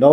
9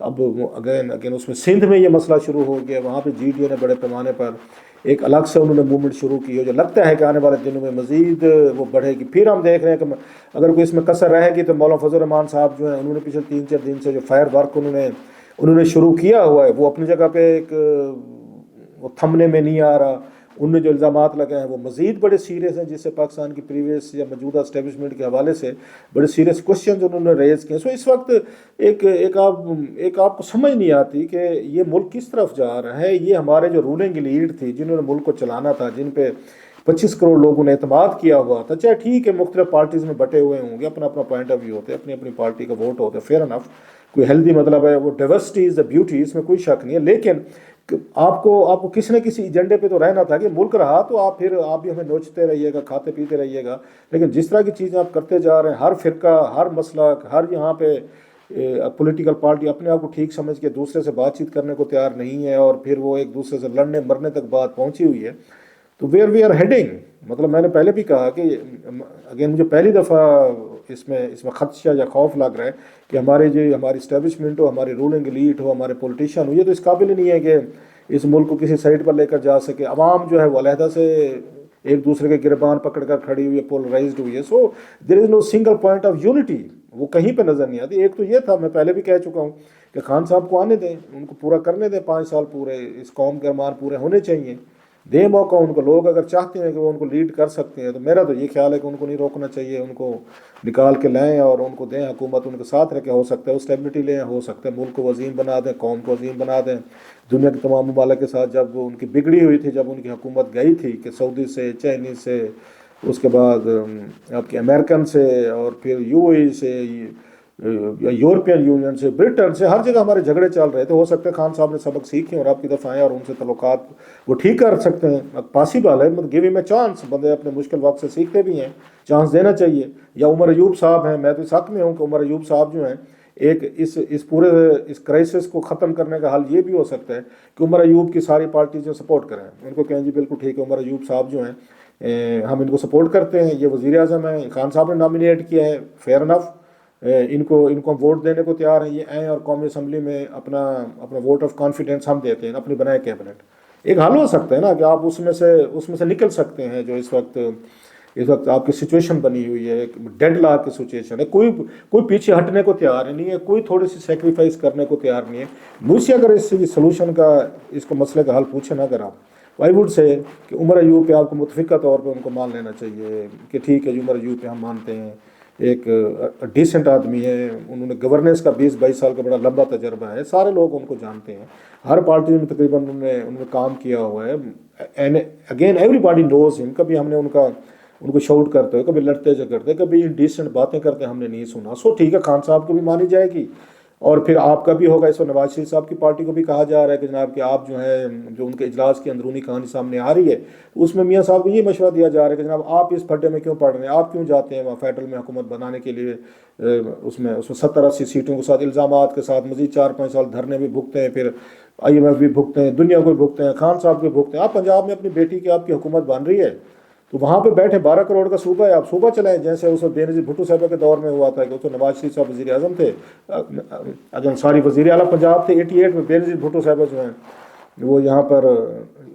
اب اگین اس میں سندھ میں یہ مسئلہ شروع ہو گیا، وہاں پہ جی ڈی اے نے بڑے پیمانے پر ایک الگ سے انہوں نے موومنٹ شروع کی ہے جو لگتا ہے کہ آنے والے دنوں میں مزید وہ بڑھے گی۔ پھر ہم دیکھ رہے ہیں کہ اگر کوئی اس میں کسر رہے گی تو مولانا فضل الرحمان صاحب جو ہیں انہوں نے پچھلے 3-4 دن سے جو فائر ورک انہوں نے شروع کیا ہوا ہے وہ اپنی جگہ پہ ایک وہ تھمنے میں نہیں آ رہا۔ ان میں جو الزامات لگے ہیں وہ مزید بڑے سیریس ہیں، جس سے پاکستان کی پریویس یا موجودہ اسٹیبلشمنٹ کے حوالے سے بڑے سیریس کوشچنز انہوں نے ریز کیے۔ سو اس وقت ایک آپ کو سمجھ نہیں آتی کہ یہ ملک کس طرف جا رہا ہے۔ یہ ہمارے جو رولنگ لیڈ تھی، جنہوں نے ملک کو چلانا تھا، جن پہ 25 کروڑ لوگوں نے اعتماد کیا ہوا تھا، چاہے ٹھیک ہے مختلف پارٹیز میں بٹے ہوئے ہوں گے، اپنا اپنا پوائنٹ آف ویو ہوتے ہیں، اپنی اپنی پارٹی کا ووٹ ہوتا ہے، فیئر انف، کوئی ہیلدی مطلب ہے وہ ڈائیورسٹی از دا بیوٹی، اس میں کوئی شک نہیں ہے۔ لیکن آپ کو کسی نہ کسی ایجنڈے پہ تو رہنا تھا کہ ملک رہا تو آپ بھی ہمیں نوچتے رہیے گا، کھاتے پیتے رہیے گا، لیکن جس طرح کی چیزیں آپ کرتے جا رہے ہیں، ہر فرقہ، ہر مسلک، ہر یہاں پہ پولیٹیکل پارٹی اپنے آپ کو ٹھیک سمجھ کے دوسرے سے بات چیت کرنے کو تیار نہیں ہے، اور پھر وہ ایک دوسرے سے لڑنے مرنے تک بات پہنچی ہوئی ہے۔ تو ویئر وی آر ہیڈنگ، مطلب میں نے پہلے بھی کہا کہ اگین مجھے پہلی دفعہ اس میں خدشہ یا خوف لگ رہا ہے کہ ہماری اسٹیبلشمنٹ ہو، ہماری رولنگ ایلیٹ ہو، ہمارے پولیٹیشین ہو، یہ تو اس قابل ہی نہیں ہے کہ اس ملک کو کسی سائڈ پر لے کر جا سکے۔ عوام جو ہے وہ علیحدہ سے ایک دوسرے کے گربان پکڑ کر کھڑی ہوئی ہے، پولرائزڈ ہوئی ہے۔ So there is no single point of unity, وہ کہیں پہ نظر نہیں آتی۔ ایک تو یہ تھا، میں پہلے بھی کہہ چکا ہوں کہ خان صاحب کو آنے دیں، ان کو پورا کرنے دیں، 5 سال پورے، اس قوم کے ارمان پورے ہونے چاہیے، دے موقع ان کو۔ لوگ اگر چاہتے ہیں کہ وہ ان کو لیڈ کر سکتے ہیں تو میرا تو یہ خیال ہے کہ ان کو نہیں روکنا چاہیے، ان کو نکال کے لائیں اور ان کو دیں حکومت، ان کے ساتھ رہ کے ہو سکتا ہے اسٹیبلٹی لیں، ہو سکتا ہے ملک کو عظیم بنا دیں، قوم کو عظیم بنا دیں۔ دنیا کے تمام ممالک کے ساتھ جب ان کی بگڑی ہوئی تھی، جب ان کی حکومت گئی تھی کہ سعودی سے، چائنیز سے، اس کے بعد آپ کے امریکن سے، اور پھر یو اے ای سے، یا یورپین یونین سے، برٹن سے، ہر جگہ ہمارے جھگڑے چل رہے تھے۔ ہو سکتا ہے خان صاحب نے سبق سیکھے اور آپ کی طرف آئیں اور ان سے تعلقات وہ ٹھیک کر سکتے ہیں، پاسبل ہے، مطلب گیو ہم اے چانس، بندے اپنے مشکل وقت سے سیکھتے بھی ہیں، چانس دینا چاہیے۔ یا عمر ایوب صاحب ہیں، میں تو اس حق میں ہوں کہ عمر ایوب صاحب جو ہیں، ایک اس پورے اس کرائسس کو ختم کرنے کا حل یہ بھی ہو سکتا ہے کہ عمر ایوب کی ساری پارٹیز جو سپورٹ کریں، ان کو کہیں جی بالکل ٹھیک ہے، عمر ایوب صاحب جو ہیں ہم ان کو سپورٹ کرتے ہیں، یہ وزیر اعظم ہیں، خان صاحب نے نامینیٹ کیا ہے، فیئر انف، ان کو ہم ووٹ دینے کو تیار ہیں، یہ آئیں اور قومی اسمبلی میں اپنا ووٹ آف کانفیڈنس ہم دیتے ہیں، اپنی بنائے کیبنٹ۔ ایک حل ہو سکتا ہے نا کہ آپ اس میں سے نکل سکتے ہیں، جو اس وقت آپ کی سچویشن بنی ہوئی ہے، ایک ڈیڈ لاک کی سچویشن ہے، کوئی پیچھے ہٹنے کو تیار نہیں ہے، کوئی تھوڑی سی سیکریفائس کرنے کو تیار نہیں ہے۔ مجھ سے اگر اس سلوشن کا، اس کو مسئلے کا حل پوچھیں نا اگر آپ، آئی ووڈ سے کہ عمر ایوب پہ آپ کو متفقہ طور پہ ان کو مان لینا چاہیے کہ ٹھیک ہے، عمر ایوب پہ ہم مانتے ہیں، ایک ڈیسنٹ آدمی ہے، انہوں نے گورننس کا 20-22 سال کا بڑا لمبا تجربہ ہے، سارے لوگ ان کو جانتے ہیں، ہر پارٹی میں تقریباً انہوں نے کام کیا ہوا ہے، اگین ایوری باڈی نوز ہم۔ کبھی ہم نے ان کو شاؤٹ کرتے ہوئے، کبھی لڑتے جھگڑتے، کبھی ڈیسنٹ باتیں کرتے ہم نے نہیں سنا۔ سو ٹھیک ہے، خان صاحب کو بھی مانی جائے گی، اور پھر آپ کا بھی ہوگا۔ اس وقت نواز شریف صاحب کی پارٹی کو بھی کہا جا رہا ہے کہ جناب کہ آپ جو ہے، جو ان کے اجلاس کی اندرونی کہانی سامنے آ رہی ہے، اس میں میاں صاحب کو یہ مشورہ دیا جا رہا ہے کہ جناب آپ اس پھڈے میں کیوں پڑ رہے ہیں، آپ کیوں جاتے ہیں وہاں فیڈرل میں حکومت بنانے کے لیے، اس میں 70-80 سیٹوں کے ساتھ، الزامات کے ساتھ، مزید 4-5 سال دھرنے بھی بھگتے ہیں، پھر IMF بھی بھگتے ہیں، دنیا کو بھی بھگتے ہیں، خان صاحب کو بھگتے ہیں۔ آپ پنجاب میں اپنی بیٹی کی آپ کی حکومت بن رہی ہے تو وہاں پہ بیٹھے، 12 کروڑ کا صوبہ ہے، آپ صوبہ چلائیں، جیسے اس وقت بے نظیر بھٹو صاحبہ کے دور میں ہوا تھا کہ اس وقت نواز شریف صاحب وزیر اعظم تھے، وزیر اعلیٰ پنجاب تھے 88 میں، بے نظیر بھٹو صاحبہ جو ہیں وہ یہاں پر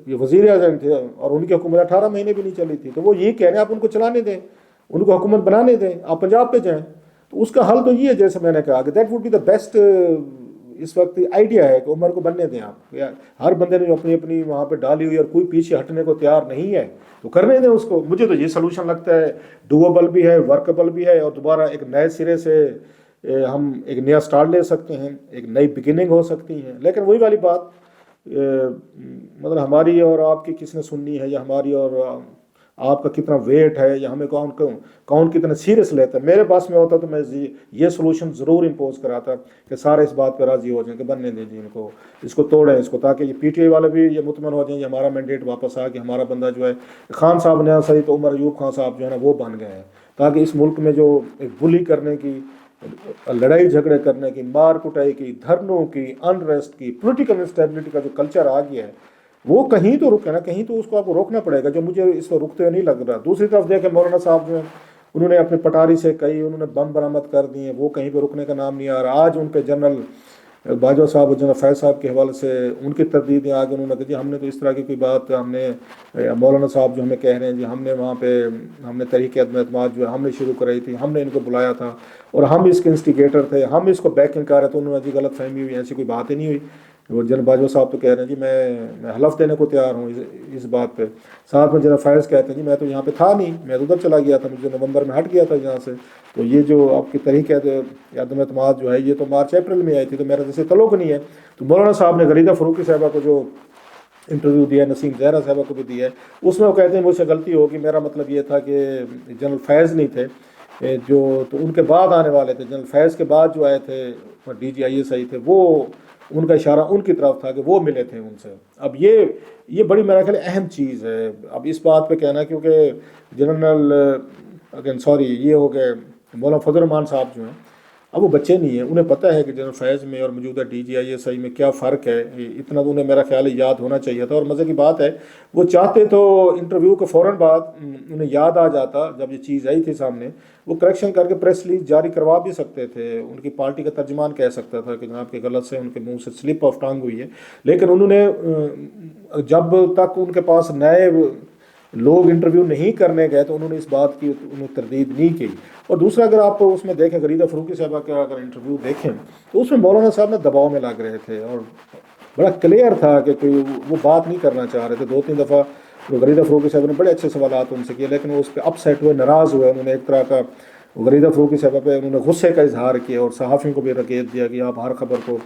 یہ وزیر اعظم تھے، اور ان کی حکومت 18 مہینے بھی نہیں چلی تھی۔ تو وہ یہ کہہ رہے ہیں آپ ان کو چلانے دیں، ان کو حکومت بنانے دیں، آپ پنجاب پہ جائیں۔ تو اس کا حل تو یہ ہے، جیسے میں نے کہا کہ that would be the best اس وقت آئیڈیا ہے کہ عمر کو بننے دیں آپ۔ ہر بندے نے جو اپنی وہاں پہ ڈالی ہوئی اور کوئی پیچھے ہٹنے کو تیار نہیں ہے تو کرنے دیں اس کو۔ مجھے تو یہ سلوشن لگتا ہے ڈویبل بھی ہے، ورکبل بھی ہے، اور دوبارہ ایک نئے سرے سے ہم ایک نیا سٹارٹ لے سکتے ہیں، ایک نئی بگننگ ہو سکتی ہیں۔ لیکن وہی والی بات، مطلب ہماری اور آپ کی کس نے سننی ہے، یا ہماری اور آپ کا کتنا ویٹ ہے، یا ہمیں کون کتنا سیریس لیتا ہے۔ میرے پاس میں ہوتا تو میں یہ سلوشن ضرور امپوز کراتا کہ سارے اس بات پہ راضی ہو جائیں کہ بننے دیں جی، اس کو توڑیں اس کو، تاکہ یہ PTI والے بھی یہ مطمئن ہو جائیں، یہ ہمارا مینڈیٹ واپس آ کہ ہمارا بندہ جو ہے خان صاحب نے صحیح تو عمر ایوب خان صاحب جو ہے نا وہ بن گئے ہیں، تاکہ اس ملک میں جو ایک بلی کرنے کی، لڑائی جھگڑے کرنے کی، مار کٹائی کی، دھرنوں کی، انریسٹ کی، پولیٹیکل انسٹیبلٹی کا جو کلچر آ گیا ہے، وہ کہیں تو رکے نا، کہیں تو اس کو آپ کو روکنا پڑے گا، جو مجھے اس کو رکتے ہوئے نہیں لگ رہا۔ دوسری طرف دیکھیں مولانا صاحب جو ہیں، انہوں نے اپنے پٹاری سے انہوں نے بم برآمد کر دیے، وہ کہیں پہ رکنے کا نام نہیں آ رہا۔ آج ان پہ جنرل باجوہ صاحب اور جناب فیض صاحب کے حوالے سے ان کی تردیدیں آگے انہوں نے کہا جی ہم نے تو اس طرح کی کوئی بات ہم نے مولانا صاحب جو ہمیں کہہ رہے ہیں جی ہم نے وہاں پہ ہم نے تحریک عدم اعتماد جو ہے ہم نے شروع کرائی تھی، ہم نے ان کو بلایا تھا اور ہم اس کے انسٹیگیٹر تھے، ہم اس کو بیکنگ کر رہے تھے، انہوں نے جی غلط فہمی ہوئی، ایسی کوئی بات ہی نہیں ہوئی۔ وہ جناب باجوہ صاحب تو کہہ رہے ہیں جی میں حلف دینے کو تیار ہوں اس بات پہ۔ ساتھ میں جناب فیض کہتے ہیں جی میں تو یہاں پہ تھا نہیں، میں تو ادھر چلا گیا تھا، مجھے نومبر میں ہٹ گیا تھا یہاں سے۔ تو یہ جو آپ کی تحریک عدم اعتماد جو ہے یہ تو مارچ اپریل میں آئی تھی، تو میرا جیسے تعلق نہیں ہے۔ تو مولانا صاحب نے غریدہ فروقی صاحبہ کو جو انٹرویو دیا ہے، نسیم زہرا صاحبہ کو بھی دیا ہے، اس میں وہ کہتے ہیں مجھ سے غلطی ہوگی، میرا مطلب یہ تھا کہ جنرل فیض نہیں تھے جو، تو ان کے بعد آنے والے تھے، جنرل فیض کے بعد جو آئے تھے DGISI تھے، وہ ان کا اشارہ ان کی طرف تھا کہ وہ ملے تھے ان سے۔ اب یہ بڑی میرا خیال اہم چیز ہے اب اس بات پہ کہنا، کیونکہ جنرل اگین سوری یہ ہو گئے مولانا فضل الرحمان صاحب جو ہیں، اب وہ بچے نہیں ہیں، انہیں پتہ ہے کہ جنرل فیض میں اور موجودہ DGISI میں کیا فرق ہے، اتنا تو انہیں میرا خیال ہے یاد ہونا چاہیے تھا۔ اور مزے کی بات ہے وہ چاہتے تو انٹرویو کے فوراً بعد انہیں یاد آ جاتا جب یہ چیز آئی تھی سامنے، وہ کریکشن کر کے پریس ریلیز جاری کروا بھی سکتے تھے، ان کی پارٹی کا ترجمان کہہ سکتا تھا کہ جناب کے غلط سے ان کے منہ سے سلپ آف ٹانگ ہوئی ہے، لیکن انہوں نے جب تک ان کے پاس نئے لوگ انٹرویو نہیں کرنے گئے تو انہوں نے اس بات کی انہوں تردید نہیں کی۔ اور دوسرا اگر آپ اس میں دیکھیں غریدہ فروقی صاحبہ کا اگر انٹرویو دیکھیں تو اس میں مولانا صاحب نے دباؤ میں لگ رہے تھے اور بڑا کلیئر تھا کہ کوئی وہ بات نہیں کرنا چاہ رہے تھے۔ 2-3 دفعہ غریدہ فروقی صاحب نے بڑے اچھے سوالات ان سے کیے، لیکن وہ اس پہ اپ سیٹ ہوئے، ناراض ہوئے، انہوں نے ایک طرح کا غریدہ فروقی صاحبہ پہ انہوں نے غصے کا اظہار کیا اور صحافیوں کو بھی رکیت دیا کہ آپ ہر خبر کو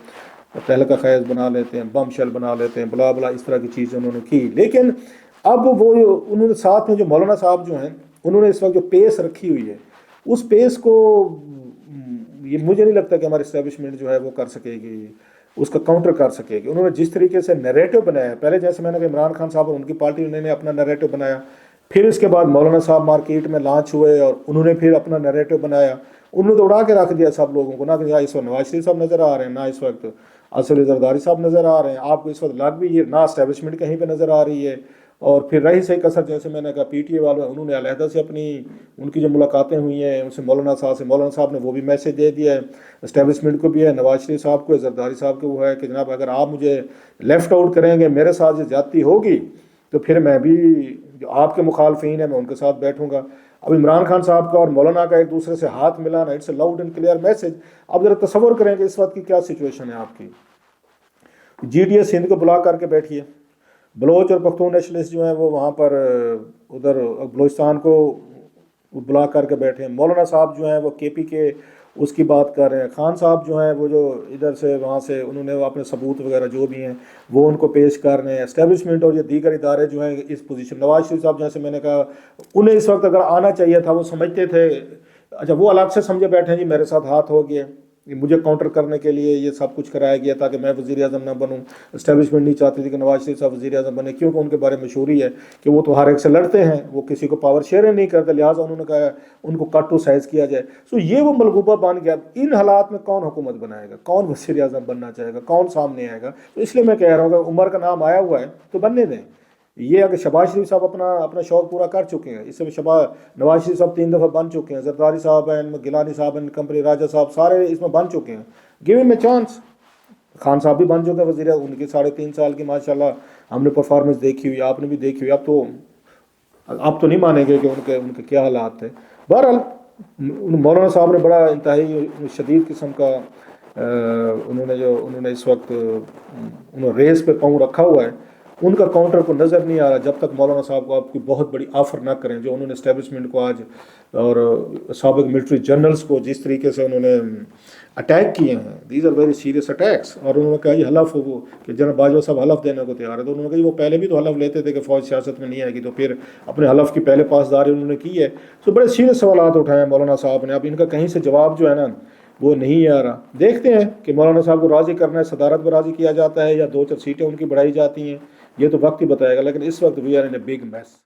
تہلکہ خیز بنا لیتے ہیں، بم شیل بنا لیتے ہیں، بلا بلا، اس طرح کی چیزیں انہوں نے کی۔ لیکن اب وہ انہوں نے ساتھ میں جو مولانا صاحب جو ہیں انہوں نے اس وقت جو پیس رکھی ہوئی ہے اس پیس کو یہ مجھے نہیں لگتا کہ ہماری اسٹیبلشمنٹ جو ہے وہ کر سکے گی، اس کا کاؤنٹر کر سکے گی۔ انہوں نے جس طریقے سے نیریٹو بنایا ہے، پہلے جیسے میں نے کہا عمران خان صاحب اور ان کی پارٹی نے اپنا نیریٹو بنایا، پھر اس کے بعد مولانا صاحب مارکیٹ میں لانچ ہوئے اور انہوں نے پھر اپنا نیریٹو بنایا، انہوں نے تو اڑا کے رکھ دیا سب لوگوں کو، نہ کہ اس وقت نواز شریف صاحب نظر آ رہے ہیں، نہ اس وقت اسد زرداری صاحب نظر آ رہے ہیں، آپ کو اس وقت لگ بھی یہ نہ اسٹیبلشمنٹ کہیں پہ نظر آ رہی ہے۔ اور پھر رہی صحیح کثر، جیسے میں نے کہا PTA والے انہوں نے علیحدہ سے اپنی ان کی جو ملاقاتیں ہوئی ہیں ان سے مولانا صاحب نے وہ بھی میسج دے دیا ہے اسٹیبلشمنٹ کو بھی ہے، نواز شریف صاحب کو ہے، زرداری صاحب کو وہ ہے کہ جناب اگر آپ مجھے لیفٹ آؤٹ کریں گے، میرے ساتھ جو زیادتی ہوگی تو پھر میں بھی جو آپ کے مخالفین ہیں میں ان کے ساتھ بیٹھوں گا۔ اب عمران خان صاحب کا اور مولانا کا ایک دوسرے سے ہاتھ ملانا، it's a loud and clear message. اب ذرا تصور کریں کہ اس وقت کی کیا سچویشن ہے آپ کی، GDS ہند کو بلا کر کے بیٹھیے، بلوچ اور پختون نیشنلسٹ جو ہیں وہ وہاں پر ادھر بلوچستان کو بلا کر کے بیٹھے ہیں، مولانا صاحب جو ہیں وہ KP کے اس کی بات کر رہے ہیں، خان صاحب جو ہیں وہ جو ادھر سے وہاں سے انہوں نے اپنے ثبوت وغیرہ جو بھی ہیں وہ ان کو پیش کر رہے ہیں، اسٹیبلشمنٹ اور یہ دیگر ادارے جو ہیں اس پوزیشن، نواز شریف صاحب جیسے میں نے کہا انہیں اس وقت اگر آنا چاہیے تھا، وہ سمجھتے تھے، اچھا وہ الگ سے سمجھے بیٹھے ہیں جی میرے ساتھ ہاتھ ہو گیا، مجھے کاؤنٹر کرنے کے لیے یہ سب کچھ کرایا گیا تاکہ میں وزیر اعظم نہ بنوں۔ اسٹیبلشمنٹ نہیں چاہتی تھی کہ نواز شریف صاحب وزیر اعظم بنے، کیونکہ ان کے بارے میں مشہوری ہے کہ وہ تو ہر ایک سے لڑتے ہیں، وہ کسی کو پاور شیئر نہیں کرتے، لہٰذا انہوں نے کہا ان کو کٹ ٹو سائز کیا جائے۔ سو یہ وہ ملغوبہ بن گیا۔ ان حالات میں کون حکومت بنائے گا، کون وزیر اعظم بننا چاہے گا، کون سامنے آئے گا؟ تو اس لیے میں کہہ رہا ہوں کہ عمر کا نام آیا ہوا ہے تو بننے دیں۔ یہ اگر شہباز شریف صاحب اپنا شوق پورا کر چکے ہیں، اس سے نواز شریف صاحب 3 دفعہ بن چکے ہیں، زرداری صاحب ہیں، گیلانی صاحب ہیں، کمپنی راجہ صاحب، سارے اس میں بن چکے ہیں، گیو ہم اے چانس۔ خان صاحب بھی بن چکے ہیں وزیر، ان کی 3.5 سال کی ماشاءاللہ ہم نے پرفارمنس دیکھی ہوئی، آپ نے بھی دیکھی ہوئی، اب تو نہیں مانیں گے کہ ان کے کیا حالات تھے۔ بہرحال مولانا صاحب نے بڑا انتہائی شدید قسم کا انہوں نے اس وقت ریس پہ پاؤں رکھا ہوا ہے، ان کا کاؤنٹر کو نظر نہیں آ رہا جب تک مولانا صاحب کو آپ کی بہت بڑی آفر نہ کریں، جو انہوں نے اسٹیبلشمنٹ کو آج اور سابق ملٹری جنرلز کو جس طریقے سے انہوں نے اٹیک کیے ہیں، these are very serious attacks. اور انہوں نے کہا یہ حلف ہو کہ جناب باجوہ صاحب حلف دینے کو تیار ہے، تو انہوں نے کہا وہ پہلے بھی تو حلف لیتے تھے کہ فوج سیاست میں نہیں آئے گی، تو پھر اپنے حلف کی پہلے پاسداری انہوں نے کی ہے۔ تو بڑے سیریس سوالات اٹھائے ہیں مولانا صاحب نے، اب ان کا کہیں سے جواب جو ہے نا وہ نہیں آ رہا۔ دیکھتے ہیں کہ مولانا صاحب کو راضی کرنا ہے، صدارت پر راضی کیا جاتا ہے یا 2-4 سیٹیں ان کی بڑھائی جاتی ہیں، یہ تو وقت ہی بتائے گا، لیکن اس وقت we are in a big mass.